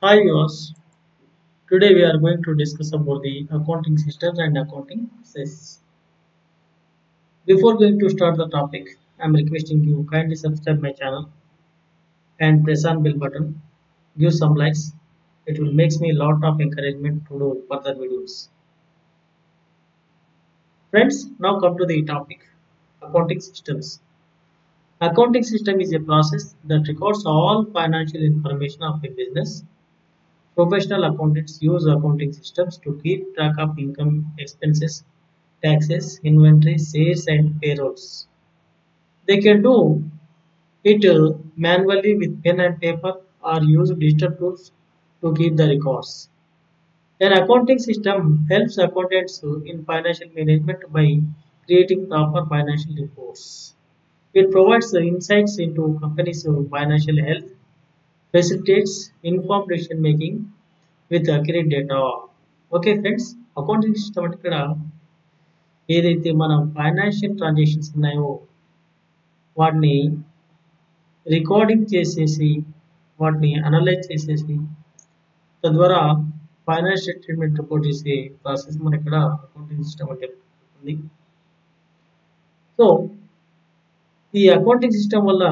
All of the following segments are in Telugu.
Hi viewers, today we are going to discuss about the accounting systems and accounting process. Before going to start the topic, I am requesting you kindly subscribe my channel and press on bell button. Give some likes. It will makes me a lot of encouragement to do further videos. Friends, now come to the topic, accounting systems. Accounting system is a process that records all financial information of a business. Professional accountants use accounting systems to keep track of income, expenses, taxes, inventory, sales, and payrolls. They can do it manually with pen and paper or use digital tools to keep the records. An accounting system helps accountants in financial management by creating proper financial reports. It provides the insights into companies' financial health, facilitates informed decision making with accurate data. Okay friends, accounting system అంటే ఇక్కడ ఏదైతే మన ఫైనాన్షియల్ ట్రాన్సాక్షన్స్ ఉన్నాయో వాటిని రికార్డింగ్ చేసేసి వాటిని అనలైజ్ చేసేసి తద్వారా ఫైనాన్షియల్ స్టేట్మెంట్ రిపోర్ట్ చేసే ప్రాసెస్ మన ఇక్కడ అకౌంటింగ్ సిస్టమ్ అంటే ఉంది. సో ఈ అకౌంటింగ్ సిస్టమ్ వల్ల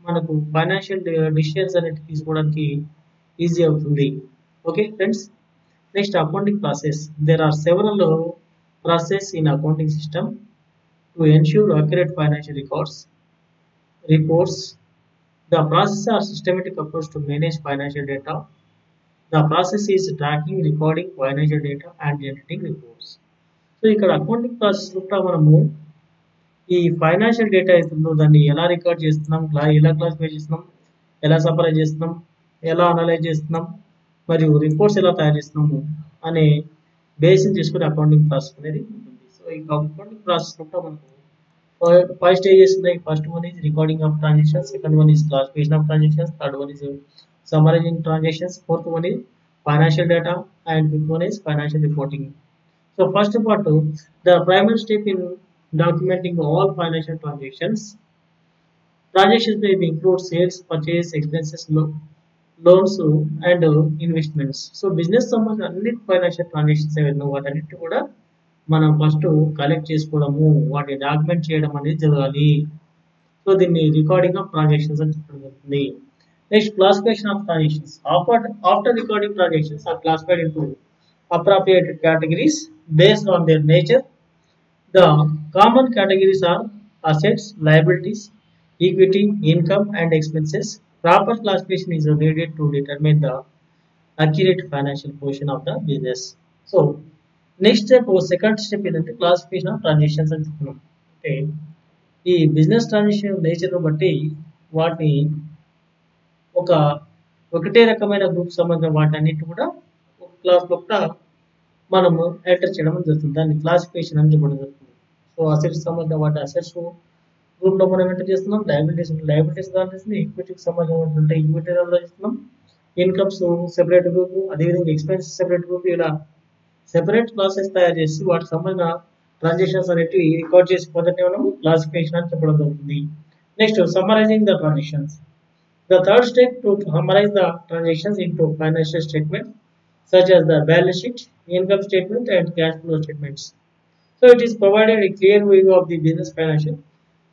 మనకు ఫైనాన్షియల్ డిసిషన్స్ అనేవి తీసుకోవడానికి ఈజీ అవుతుంది. Okay friends, next accounting process. There are several processes in accounting system to ensure accurate financial reports. The process are systematic approach to manage financial data. The process is tracking, recording financial data and generating reports. So ఇక్కడ అకౌంటింగ్ ప్రాసెస్ లో మనము ఈ ఫైనాన్షియల్ డేటా అవుతుందో దాన్ని ఎలా రికార్డ్ చేస్తున్నాం, ఎలా క్లాసిఫై చేస్తున్నాం, ఎలా సపరేట్ చేస్తున్నాం, ఎలా అనలైజ్ చేస్తున్నాం, మరియు రిపోర్ట్స్ ఎలా తయారు చేస్తున్నాము అనే బేసిక్ తీసుకుని అకౌంటింగ్ ప్రాసెస్ అనేది ఉంటుంది. సో ఈ అకౌంటింగ్ ప్రాసెస్ లో మనకు 5 స్టేజెస్ ఉన్నాయి. First one is recording of transactions, second one is classification of transactions, third one is summarising transactions, fourth one is financial data and fifth one is financial reporting. So first part, the primary step in documenting all financial transactions. Transactions may include sales, purchase, expenses, loans and investments. So business సంబంధించిన అన్ని ఫైనాన్షియల్ ట్రాన్సాక్షన్స్ ఏవైనా వాటన్నిటి కూడా మనం ఫస్ట్ కలెక్ట్ చేసుకోవడము, వాటిని డాక్యుమెంట్ చేయడం అనేది జరగాలి. సో దీన్ని రికార్డింగ్ ఆఫ్ ట్రాన్సాక్షన్స్ అని చెప్పడం జరుగుతుంది. Next, classification of transactions. After recording transactions are classified into appropriate categories based on their nature. The common categories are assets, liabilities, equity, income and expenses. Proper classification is needed to determine the accurate financial position of the business. So next step or second step ఏంటంటే క్లాసిఫికేషన్ ఆఫ్ ట్రాన్సాక్షన్స్ అని చెప్తున్నాం. అంటే ఈ బిజినెస్ ట్రాన్సాక్షన్ నేచర్ బట్టి వాటిని ఒకటే రకమైన గ్రూప్ సంబంధించిన వాటన్నిటి కూడా ఒక క్లాస్ లోపల మనము ఎంటర్ చేయడం జరుగుతుంది. దాన్ని క్లాసిఫికేషన్ అని చెప్పడం జరుగుతుంది. సో అసెట్స్ సంబంధించిన వాటి అసెట్స్ గ్రూప్ లో మనం ఎంటర్ చేస్తున్నాం, లయబిలిటీస్ దాని ఈక్విటీకి సంబంధించిన ఈక్విటీ దానిలో చేస్తున్నాం, ఇన్కమ్స్ సెపరేట్ గ్రూప్, అదేవిధంగా ఎక్స్పెన్సెస్ సెపరేట్ గ్రూప్, ఇలా సెపరేట్ క్లాసెస్ తయారు చేసి వాటికి సంబంధించిన ట్రాన్సాక్షన్స్ అనేవి రికార్డ్ చేసి పద్ధతి మనం క్లాసిఫికేషన్ అని చెప్పడం జరుగుతుంది. Next, summarising the transactions. The third step to summarise the transactions into financial statement such as the balance sheet, income statement and cash flow statements. So it is provided a clear view of the business financial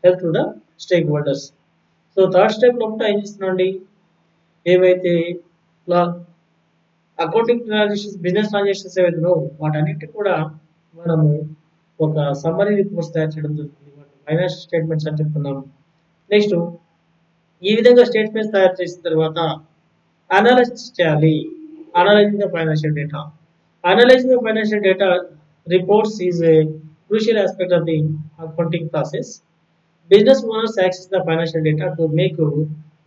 health to the stakeholders. So third step లో ఏం చేస్తున్నాండి, ఏవైతే అకౌంటింగ్ ట్రాన్సాక్షన్స్, బిజినెస్ ట్రాన్సాక్షన్స్ ఏవైతే వాటన్నిటి కూడా మనము ఒక సమ్మరీ రిపోర్ట్స్ తయారు చేయడం జరుగుతుంది. ఫైనాన్షియల్ స్టేట్మెంట్స్ అని చెప్తున్నాము. నెక్స్ట్, ఈ విధంగా స్టేట్మెంట్స్ తయారు చేసిన తర్వాత అనాలిసిస్ చేయాలి. Analyzing the financial data. Analyzing the financial data reports is a crucial aspect of the accounting process. Business owners access the financial data to make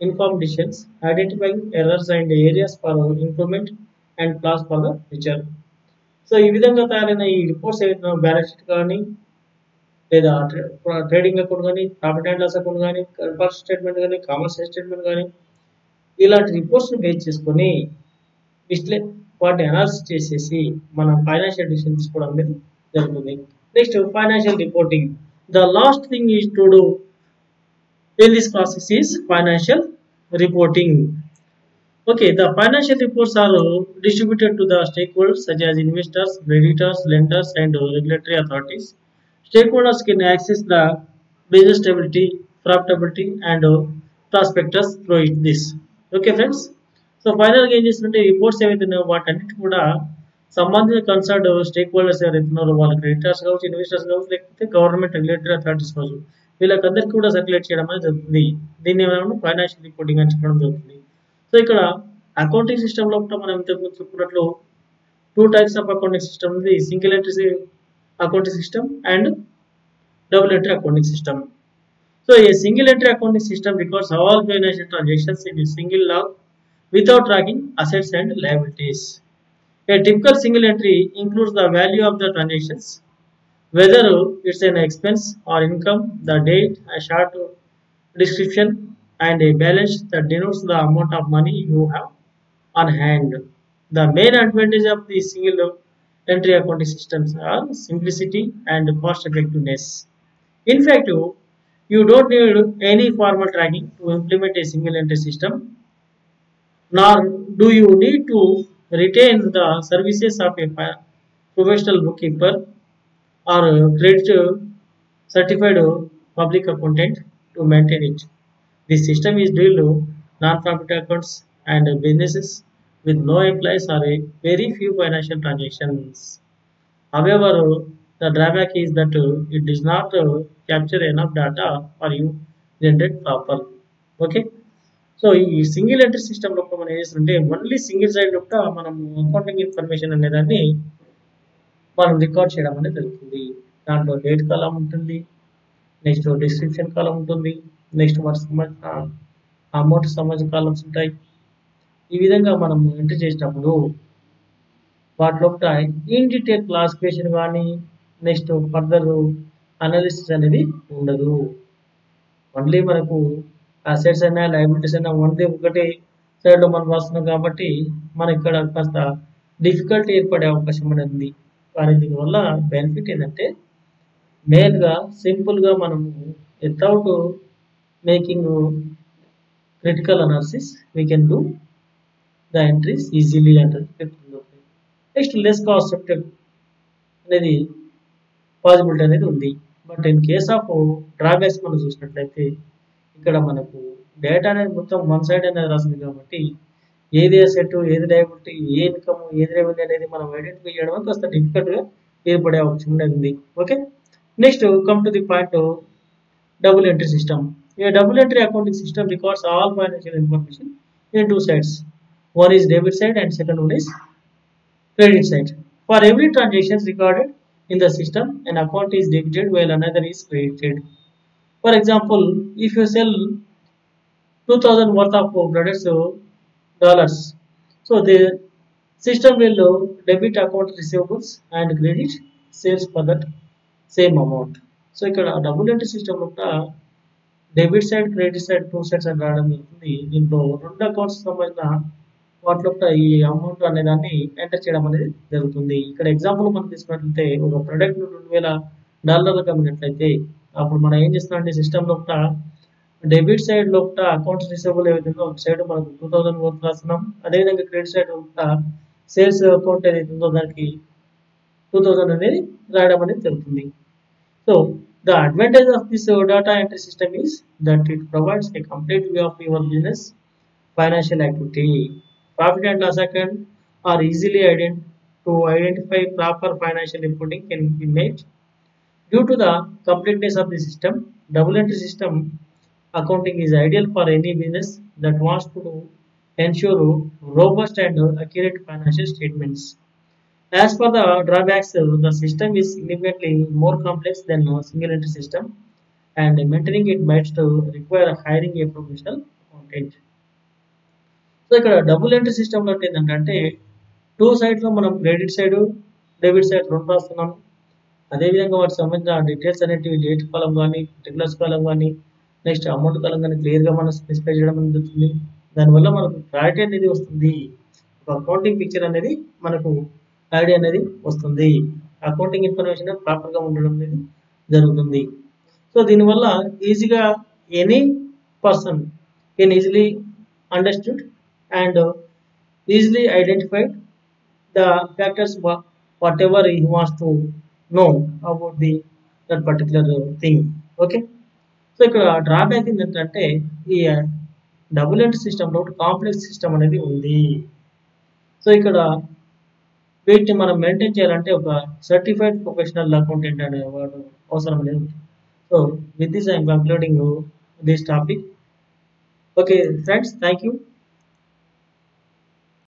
informed decisions, identifying errors and areas for improvement and plans for the future. So ఈ విధంగా తయారైన ఈ రిపోర్ట్స్ ఏదైతే బ్యాలెన్స్ షీట్ కానీ లేదా ట్రేడింగ్ అకౌంట్ కానీ, ప్రాఫిట్ అండ్ లాస్ అకౌంట్ కానీ, కరెంట్ స్టేట్మెంట్ కానీ, కామర్స్ స్టేట్మెంట్ కానీ, ఇలాంటి రిపోర్ట్స్ని బేస్ చేసుకొని వాటిని అనాలిసిస్ చేసేసి మనం ఫైనాన్షియల్ డిసిషన్ తీసుకోవడం అనేది జరుగుతుంది. Next, financial reporting. The last thing is to do in this process is financial reporting. Okay, the financial reports are distributed to the stakeholders such as investors, creditors, lenders, and regulatory authorities. Stakeholders can access the business stability, profitability, and prospectus through this. Okay, friends. So, final గా ఏం చేస్తుంటే రిపోర్ట్స్ ఏవైతే ఉన్నాయో వాటన్నిటి కూడా సంబంధిత కన్సర్న్ స్టేక్ హోల్డర్స్ ఎవరైతే ఉన్నారో వాళ్ళ క్రెడిటర్స్ కావచ్చు, ఇన్వెస్టర్స్ కావచ్చు, లేకపోతే గవర్నమెంట్ రెగ్యులేటరీ అథారిటీస్ కావచ్చు, వీళ్ళకందరికీ కూడా సర్క్యులేట్ చేయడం అనేది జరుగుతుంది. దీన్ని ఏమైనా ఫైనాన్షియల్ రిపోర్టింగ్ అని చెప్పడం జరుగుతుంది. సో ఇక్కడ అకౌంటింగ్ సిస్టమ్ లోపల మనం ఇంతకుముందు చెప్పుకున్నట్లు two types of accounting system ఉంది. Single entry accounting system and double entry accounting system. So a single entry accounting system records all financial transactions in a single log without tracking assets and liabilities. A typical single entry includes the value of the transactions, whether it's an expense or income, the date, a short description, and a balance that denotes the amount of money you have on hand. The main advantage of the single entry accounting systems are simplicity and cost effectiveness. In fact, you don't need any formal tracking to implement a single entry system, nor do you need to retain the services of a professional bookkeeper or credit certified public accountant to maintain it. This system is deal to non-profit accounts and businesses with no employees or a very few financial transactions. However, the drawback is that it does not capture enough data for you generate proper. Okay. So ఈ సింగిల్ ఎంట్రీ సిస్టమ్ లో మనం ఏం చేస్తుంటే ఓన్లీ సింగిల్ సైడ్ లోపల మనం అకౌంటింగ్ ఇన్ఫర్మేషన్ అనేదాన్ని మనం రికార్డ్ చేయడం అనేది జరుగుతుంది. దాంట్లో డేట్ కాలం ఉంటుంది, నెక్స్ట్ డిస్క్రిప్షన్ కాలం ఉంటుంది, నెక్స్ట్ వాటికి సంబంధించిన అమౌంట్ సంబంధించిన కాలమ్స్ ఉంటాయి. ఈ విధంగా మనం ఎంట్రీ చేసినప్పుడు వాటి లోపల ఇన్ డీటెయిల్ క్లాసిఫికేషన్ కానీ నెక్స్ట్ ఫర్దర్ అనాలిసిస్ అనేది ఉండదు. ఓన్లీ మనకు అసెట్స్ అయినా లయబిలిటీస్ అయినా ఓన్లీ ఒకటి సైడ్లో మనం రాస్తున్నాం కాబట్టి మనకి ఇక్కడ కాస్త డిఫికల్టీ ఏర్పడే అవకాశం అనేది ఉంది. కానీ దీనివల్ల బెనిఫిట్ ఏంటంటే మెయిన్గా సింపుల్గా మనము without making critical analysis we can do the entries easily అంటే చెప్తుంది. నెక్స్ట్ లెస్ కాస్ట్ ఎఫెక్టివ్ అనేది పాసిబిలిటీ అనేది ఉంది. But in case of drawbacks మనం చూసినట్లయితే ఇక్కడ మనకు డేటా అనేది మొత్తం వన్ సైడ్ అనేది రాసింది కాబట్టి ఏది అసెట్, ఏది లయబిలిటీ, ఏ ఇన్కమ్, ఏది రెవెన్యూ అనేది మనం ఐడెంటిఫై చేయడం కాస్త డిఫికల్ట్గా ఏర్పడే అవకాశం అనేది ఉంది. Okay, next come to the point double entry system. A double entry accounting system records all financial information in two sides. One is debit side and second one is credit side. For every transaction recorded in the system, an account is debited while another is credited. For example, if you sell 2000 worth of products dollars, so the system will debit account receivables and credit sales for that same amount. So ఇక్కడ డబుల్ ఎంట్రీ సిస్టమ్ లోపల debit side credit side two sides అని రావడం జరుగుతుంది. దీంట్లో రెండు అకౌంట్స్ సంబంధించిన వాటి లోపల ఈ అమౌంట్ అనే దాన్ని ఎంటర్ చేయడం అనేది జరుగుతుంది. ఇక్కడ ఎగ్జాంపుల్ మనం తీసుకున్నట్లయితే ఒక ప్రొడక్ట్ $2000 అమ్మినట్లయితే అప్పుడు మనం ఏం చేస్తున్నామంటే సిస్టమ్ లోపల డెబిట్ సైడ్ లోపల అకౌంట్స్ రిసీవబుల్ ఏదైతుందో ఒక సైడ్ మనకు 2000 వర్త్ రాస్తున్నాం. అదేవిధంగా క్రెడిట్ సైడ్ లోపల సేల్స్ అకౌంట్ ఏదైతుందో దానికి 2000 అనేది రాయడం అనేది జరుగుతుంది. So the advantage of this data entry system is that it provides a complete view of your business financial activity. Profit and loss account are easily identify proper financial reporting can be made. Due to the completeness of the system, double entry system accounting is ideal for any business that wants to ensure robust and accurate financial statements. As for the drawbacks, the system is significantly more complex than a single entry system, and maintaining it might require hiring a professional accountant. So ఇక్కడ డబుల్ ఎంట్రీ సిస్టమ్ లో ఏంటంటే టూ సైడ్లో మనం క్రెడిట్ సైడ్ డెబిట్ సైడ్ రెండు రాస్తున్నాం. అదేవిధంగా వాటికి సంబంధించిన డీటెయిల్స్ అనేటివి డేట్ కాలం కానీ పర్టికులర్స్ కాలం కానీ నెక్స్ట్ అమౌంట్ కాలం కానీ క్లియర్గా మనం స్పెసిఫై చేయడం జరుగుతుంది. దానివల్ల మనకు క్లారిటీ అనేది వస్తుంది. ఒక అకౌంటింగ్ పిక్చర్ అనేది మనకు ఐడియా అనేది వస్తుంది. అకౌంటింగ్ ఇన్ఫర్మేషన్ ప్రాపర్గా ఉండడం అనేది జరుగుతుంది. సో దీనివల్ల ఈజీగా any person can easily understood and easily identified the factors whatever he wants to know about that particular thing. Okay, so ఇక్కడ డ్రాబ్యాక్ ఏంటంటే ఈ డబుల్ ఎంట్రీ సిస్టంలో కాంప్లెక్స్ సిస్టమ్ అనేది ఉంది. సో ఇక్కడ వీటిని మనం మెయింటైన్ చేయాలంటే ఒక సర్టిఫైడ్ ప్రొఫెషనల్ అకౌంటెంట్ అనేవాడు అవసరం లేదు. So with this I'm concluding this topic. Okay friends, thank you.